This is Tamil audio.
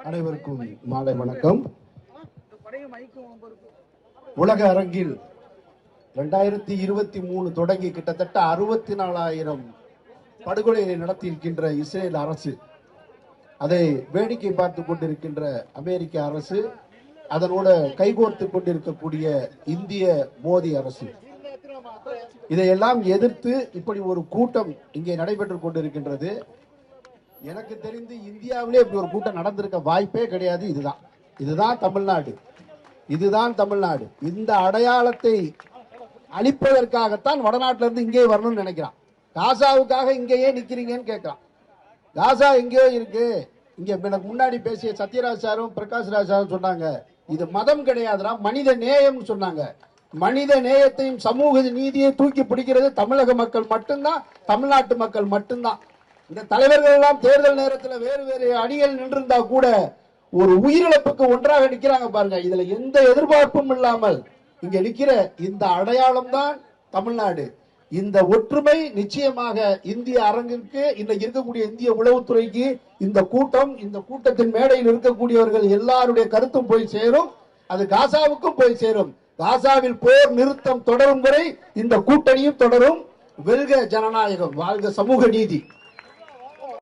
அனைவருக்கும் மாலை வணக்கம். உலக அரங்கில் 2023 தொடங்கி கிட்டத்தட்ட 64,000 படுகொலைகளை நடத்தியிருக்கின்ற இஸ்ரேல் அரசு, அதை வேடிக்கை பார்த்து கொண்டிருக்கின்ற அமெரிக்க அரசு, அதனோட கைகோர்த்து கொண்டிருக்கக்கூடிய இந்திய மோடி அரசு, இதையெல்லாம் எதிர்த்து இப்படி ஒரு கூட்டம் இங்கே நடைபெற்றுக் கொண்டிருக்கின்றது. எனக்கு தெரிந்து இந்தியாவிலே இப்படி ஒரு கூட்டம் நடந்திருக்க வாய்ப்பே கிடையாது. இதுதான் தமிழ்நாடு. இதுதான் தமிழ்நாடு. இந்த அடையாளத்தை அழிப்பதற்காகத்தான் வடநாட்டில இருந்து இங்கே வரணும்னு நினைக்கிறான். காசாவுக்காக இங்கேயே நிக்கிறீங்கன்னு கேட்கிறான். காசா எங்கேயோ இருக்கு. இங்க எனக்கு முன்னாடி பேசிய சத்யராஜ் சாரும் பிரகாஷ் ராஜ் சாரும் சொன்னாங்க, இது மதம் கிடையாதுடா, மனித நேயம் சொன்னாங்க. மனித நேயத்தையும் சமூக நீதியை தூக்கி பிடிக்கிறது தமிழக மக்கள் மட்டும்தான், தமிழ்நாட்டு மக்கள் மட்டும்தான். இந்த தலைவர்கள் எல்லாம் தேர்தல் நேரத்தில் வேறு வேறு அணிகள் நின்றிருந்தா கூட ஒரு உயிரிழப்புக்கு ஒன்றாக நிக்கிறாங்க பாருங்க. இதுல எந்த எதிர்பார்ப்பும் இல்லாமல் இங்க நிக்கிற இந்த அடையாளம் தான் தமிழ்நாடு. இந்த ஒற்றுமை நிச்சயமாக இந்திய அரங்கிற்கு, இன்னைக்கு இருக்கக்கூடிய இந்திய உளவுத்துறைக்கு இந்த கூட்டம், இந்த கூட்டத்தின் மேடையில் இருக்கக்கூடியவர்கள் எல்லாருடைய கருத்தும் போய் சேரும். அது காசாவுக்கும் போய் சேரும். காசாவில் போர் நிறுத்தம் தொடரும் வரை இந்த கூட்டணியும் தொடரும். வெல்க ஜனநாயகம், வாழ்க சமூக நீதி.